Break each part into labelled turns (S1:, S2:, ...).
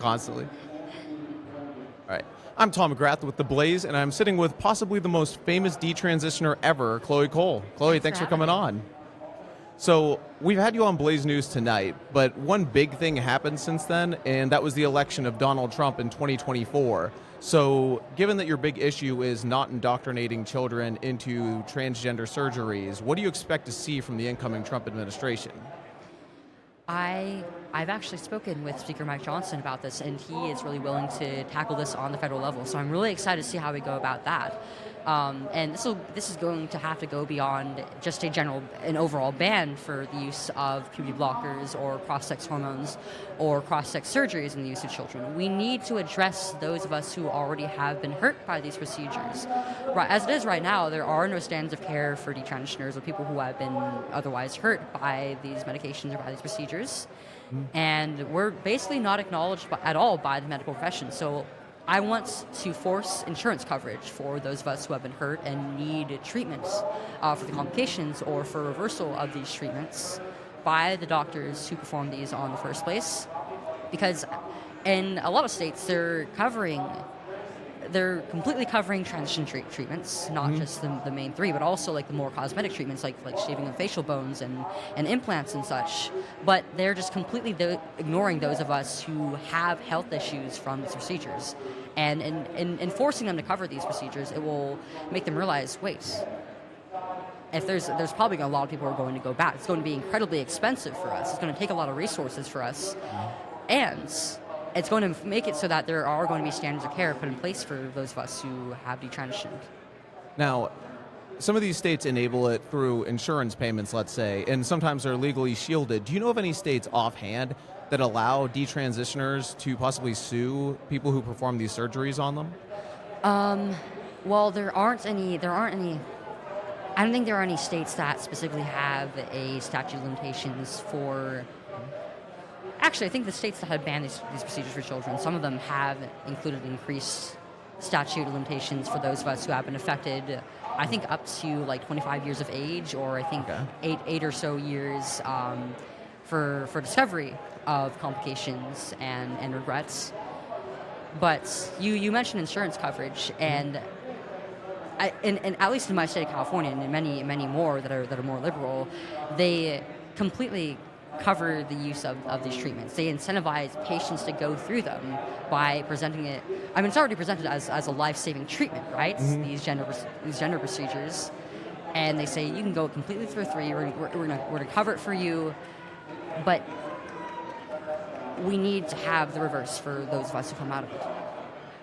S1: constantly. All right. I'm Tom McGrath with The Blaze, and I'm sitting with possibly the most famous detransitioner ever, Chloe Cole. Chloe, thanks for coming on. So we've had you on Blaze News tonight, but one big thing happened since then, and that was the election of Donald Trump in 2024. So given that your big issue is not indoctrinating children into transgender surgeries, what do you expect to see from the incoming Trump administration?
S2: I've actually spoken with Speaker Mike Johnson about this, and he is really willing to tackle this on the federal level. So I'm really excited to see how we go about that. And this is going to have to go beyond just an overall ban for the use of puberty blockers or cross-sex hormones or cross-sex surgeries in the use of children. We need to address those of us who already have been hurt by these procedures. As it is right now, there are no standards of care for detransitioners or people who have been otherwise hurt by these medications or by these procedures. And we're basically not acknowledged at all by the medical profession. So I want to force insurance coverage for those of us who have been hurt and need treatments for the complications or for reversal of these treatments by the doctors who perform these on the first place. Because in a lot of states, they're completely covering transition treatments, not just the main three, but also like the more cosmetic treatments like shaving of facial bones and implants and such. But they're just completely ignoring those of us who have health issues from these procedures. And in forcing them to cover these procedures, it will make them realize, wait, if there's probably a lot of people who are going to go back. It's going to be incredibly expensive for us. It's going to take a lot of resources for us. And it's going to make it so that there are going to be standards of care put in place for those of us who have detransitioned.
S1: Now, some of these states enable it through insurance payments, let's say, and sometimes they're legally shielded. Do you know of any states offhand that allow detransitioners to possibly sue people who perform these surgeries on them?
S2: Well, there aren't any. I don't think there are any states that specifically have a statute of limitations for. Actually, I think the states that have banned these procedures for children, some of them have included increased statute of limitations for those of us who have been affected, I think up to like 25 years of age, or I think eight or so years for discovery of complications and regrets. But you mentioned insurance coverage, and at least in my state of California, and in many more that are more liberal, they completely cover the use of these treatments. They incentivize patients to go through them by presenting it. I mean, it's already presented as a life-saving treatment, right? These gender procedures, and they say you can go completely for free. We're gonna cover it for you, but we need to have the reverse for those of us who come out of it.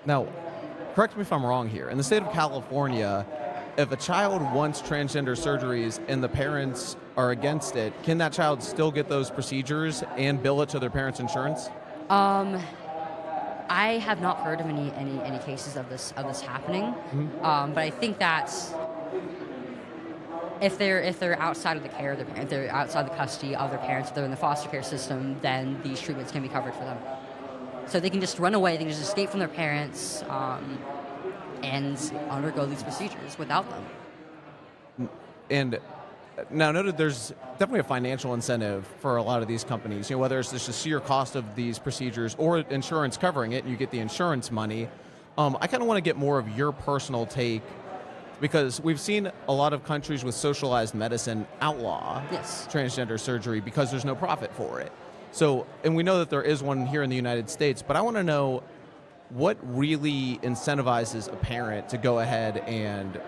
S1: Now, correct me if I'm wrong here. In the state of California, if a child wants transgender surgeries and the parents are against it, can that child still get those procedures and bill it to their parents' insurance?
S2: I have not heard of any cases of this happening, but I think that if they're outside of the care of their parents, they're outside the custody of their parents, if they're in the foster care system, then these treatments can be covered for them. So they can just run away, they can just escape from their parents, and undergo these procedures without them.
S1: And now, noted there's definitely a financial incentive for a lot of these companies, whether it's just the sheer cost of these procedures or insurance covering it, and you get the insurance money. I kind of want to get more of your personal take, because we've seen a lot of countries with socialized medicine outlaw transgender surgery because there's no profit for it. So, and we know that there is one here in the United States, but I want to know what really incentivizes a parent to go ahead and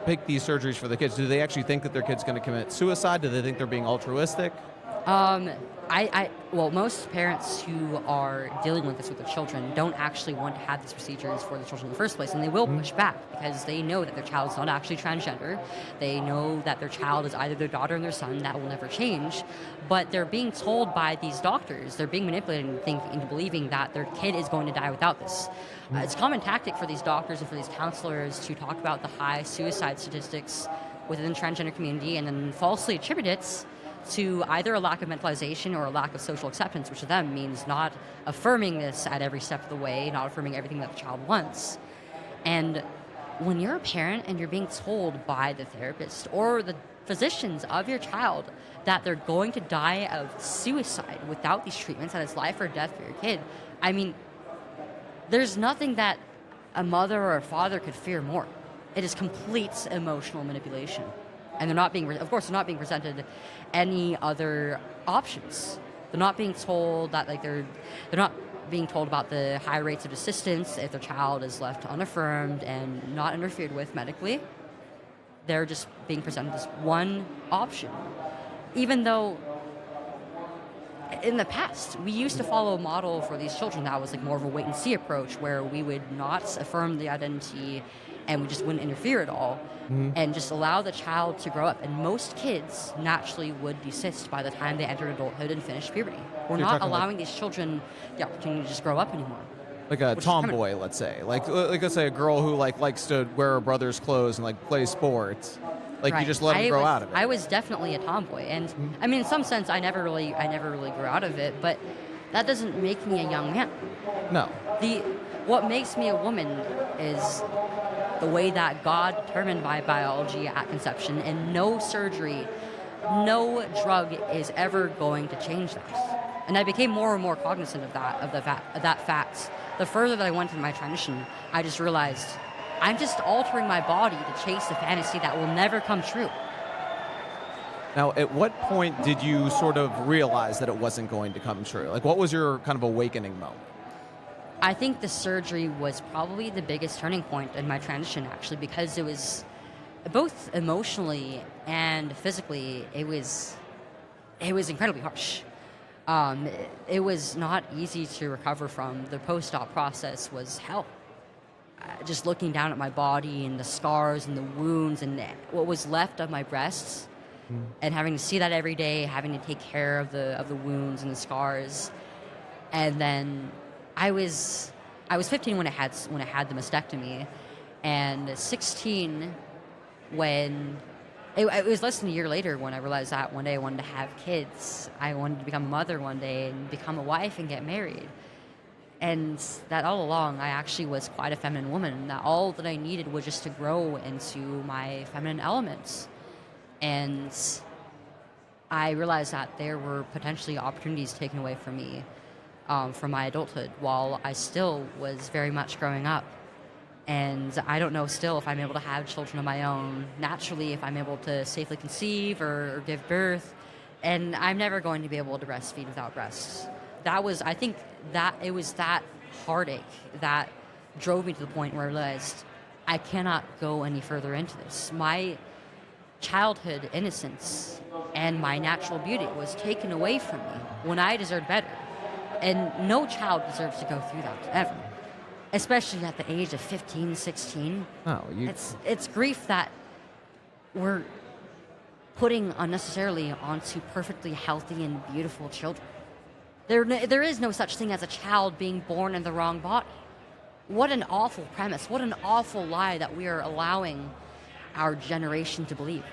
S1: pick these surgeries for the kids. Do they actually think that their kid's going to commit suicide? Do they think they're being altruistic?
S2: Well, most parents who are dealing with this with their children don't actually want to have these procedures for the children in the first place, and they will push back because they know that their child's not actually transgender. They know that their child is either their daughter or their son. That will never change. But they're being told by these doctors, they're being manipulated into believing that their kid is going to die without this. It's a common tactic for these doctors and for these counselors to talk about the high suicide statistics within the transgender community and then falsely attribute it to either a lack of mentalization or a lack of social acceptance, which to them means not affirming this at every step of the way, not affirming everything that the child wants. And when you're a parent and you're being told by the therapist or the physicians of your child that they're going to die of suicide without these treatments, that it's life or death for your kid, I mean, there's nothing that a mother or a father could fear more. It is complete emotional manipulation. And they're not being, of course, they're not being presented any other options. They're not being told that, like, they're not being told about the high rates of desistance if their child is left unaffirmed and not interfered with medically. They're just being presented as one option. Even though in the past, we used to follow a model for these children that was like more of a wait-and-see approach, where we would not affirm the identity and we just wouldn't interfere at all, and just allow the child to grow up. And most kids naturally would desist by the time they entered adulthood and finished puberty. We're
S1: You're
S2: not
S1: talking
S2: allowing these children the opportunity to just grow up anymore.
S1: Like a
S2: Which is
S1: tomboy, let's say. Like let's say a girl who likes to wear her brother's clothes and like play sports. Like
S2: Right.
S1: you just let them grow out of it.
S2: I was definitely a tomboy, and I mean, in some sense, I never really grew out of it. But that doesn't make me a young man.
S1: No.
S2: What makes me a woman is the way that God determined my biology at conception, and no surgery, no drug is ever going to change that. And I became more and more cognizant of that fact. The further that I went through my transition, I just realized I'm just altering my body to chase a fantasy that will never come true.
S1: Now, at what point did you sort of realize that it wasn't going to come true? Like, what was your kind of awakening moment?
S2: I think the surgery was probably the biggest turning point in my transition, actually, because it was both emotionally and physically, it was incredibly harsh. It was not easy to recover from. The post-op process was hell. Just looking down at my body and the scars and the wounds and what was left of my breasts, and having to see that every day, having to take care of the wounds and the scars, and then I was 15 when I had the mastectomy, and 16 when it was less than a year later when I realized that one day I wanted to have kids. I wanted to become a mother one day and become a wife and get married. And that all along, I actually was quite a feminine woman. And that all that I needed was just to grow into my feminine elements. And I realized that there were potentially opportunities taken away from me from my adulthood while I still was very much growing up. And I don't know still if I'm able to have children of my own naturally, if I'm able to safely conceive or give birth. And I'm never going to be able to breastfeed without breasts. I think that it was that heartache that drove me to the point where I realized I cannot go any further into this. My childhood innocence and my natural beauty was taken away from me when I deserved better. And no child deserves to go through that, ever. Especially at the age of 15, 16.
S1: Oh,
S2: It's grief that we're putting unnecessarily onto perfectly healthy and beautiful children. There is no such thing as a child being born in the wrong body. What an awful premise. What an awful lie that we are allowing our generation to believe.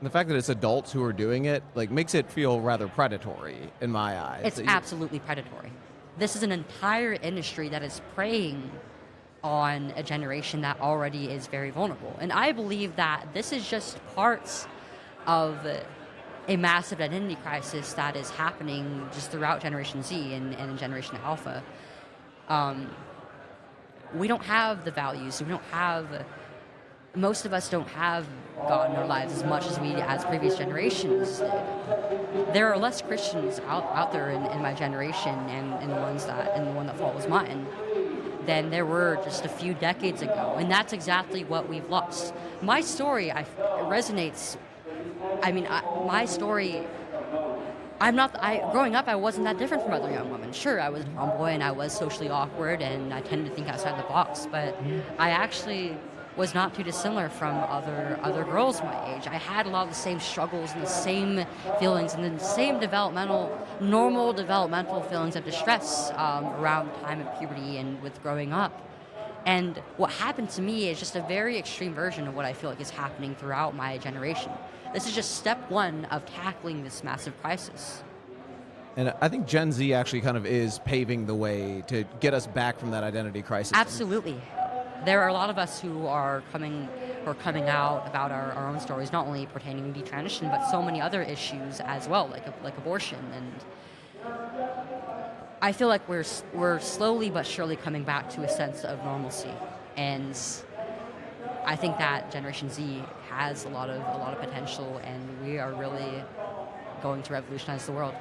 S1: The fact that it's adults who are doing it makes it feel rather predatory in my eyes.
S2: It's absolutely predatory. This is an entire industry that is preying on a generation that already is very vulnerable. And I believe that this is just parts of a massive identity crisis that is happening just throughout Generation Z and Generation Alpha. We don't have the values. Most of us don't have God in our lives as much as previous generations did. There are less Christians out there in my generation and the one that follows mine than there were just a few decades ago, and that's exactly what we've lost. My story resonates. My story. Growing up, I wasn't that different from other young women. Sure, I was a tomboy and I was socially awkward and I tended to think outside the box, but I actually was not too dissimilar from other girls my age. I had a lot of the same struggles and the same feelings and the same normal developmental feelings of distress around the time of puberty and with growing up. And what happened to me is just a very extreme version of what I feel like is happening throughout my generation. This is just step one of tackling this massive crisis.
S1: And I think Gen Z actually kind of is paving the way to get us back from that identity crisis.
S2: Absolutely. There are a lot of us who are coming out about our own stories, not only pertaining to detransition, but so many other issues as well, like abortion. And I feel like we're slowly but surely coming back to a sense of normalcy, and I think that Generation Z has a lot of potential, and we are really going to revolutionize the world.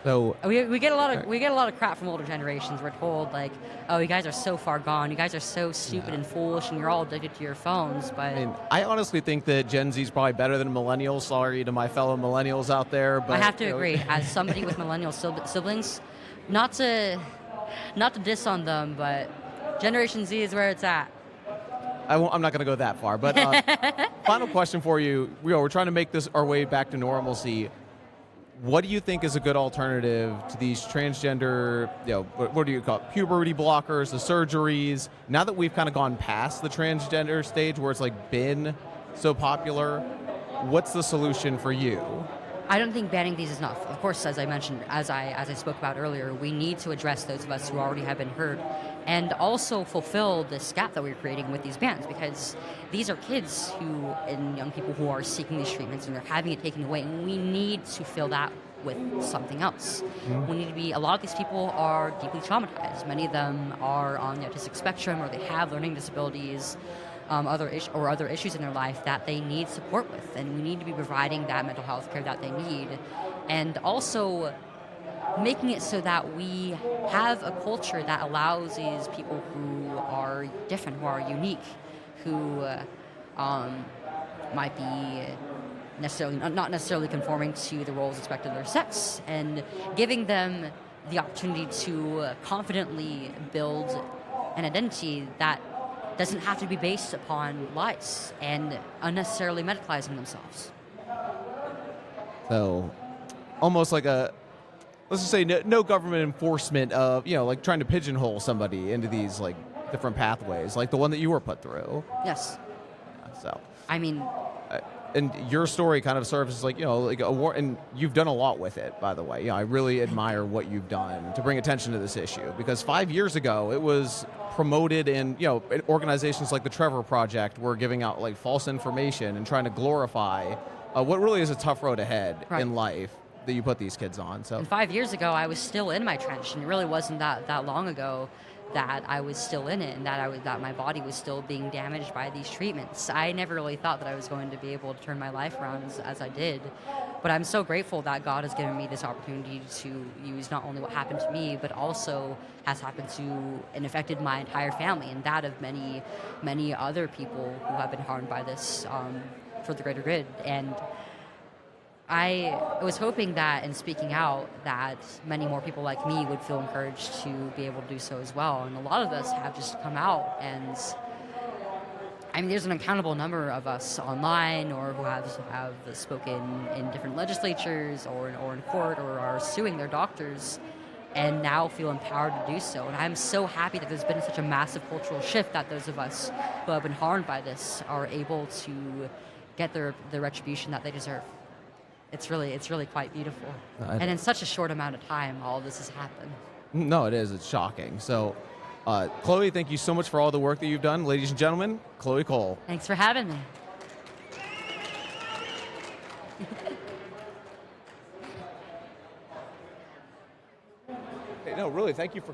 S1: So
S2: We get a lot of crap from older generations. We're told like, oh, you guys are so far gone. You guys are so stupid and foolish, and you're all addicted to your phones. But
S1: I mean, I honestly think that Gen Z is probably better than millennials. Sorry to my fellow millennials out there, but
S2: I have to agree. As somebody with millennial siblings, not to diss on them, but Generation Z is where it's at.
S1: I'm not going to go that far. But final question for you: we're trying to make this our way back to normalcy. What do you think is a good alternative to these transgender, what do you call it, puberty blockers, the surgeries? Now that we've kind of gone past the transgender stage where it's like been so popular, what's the solution for you?
S2: I don't think banning these is enough. Of course, as I mentioned, as I spoke about earlier, we need to address those of us who already have been hurt, and also fulfill this gap that we're creating with these bans, because these are kids and young people who are seeking these treatments and they're having it taken away, and we need to fill that with something else. We need to be. A lot of these people are deeply traumatized. Many of them are on the autistic spectrum, or they have learning disabilities. Other issues in their life that they need support with, and we need to be providing that mental health care that they need, and also making it so that we have a culture that allows these people who are different, who are unique, who might be not necessarily conforming to the roles expected of their sex, and giving them the opportunity to confidently build an identity that doesn't have to be based upon lies and unnecessarily medicalizing themselves.
S1: So, almost like let's just say no government enforcement of, like trying to pigeonhole somebody into these like different pathways, like the one that you were put through.
S2: Yes.
S1: So,
S2: I mean,
S1: and your story kind of serves as like a war, and you've done a lot with it, by the way. I really admire what you've done to bring attention to this issue, because 5 years ago it was promoted in organizations like the Trevor Project were giving out like false information and trying to glorify what really is a tough road ahead in life that you put these kids on. So,
S2: and 5 years ago I was still in my trench, and it really wasn't that long ago that I was still in it, and that my body was still being damaged by these treatments. I never really thought that I was going to be able to turn my life around as I did, but I'm so grateful that God has given me this opportunity to use not only what happened to me, but also has happened to and affected my entire family, and that of many other people who have been harmed by this for the greater good. And I was hoping that in speaking out that many more people like me would feel encouraged to be able to do so as well. And a lot of us have just come out, and I mean, there's an uncountable number of us online or who have spoken in different legislatures or in court or are suing their doctors and now feel empowered to do so. And I'm so happy that there's been such a massive cultural shift that those of us who have been harmed by this are able to get the retribution that they deserve. It's really quite beautiful. And in such a short amount of time, all of this has happened.
S1: No, it is. It's shocking. So, Chloe, thank you so much for all the work that you've done. Ladies and gentlemen, Chloe Cole.
S2: Thanks for having me.
S1: Hey, no, really, thank you for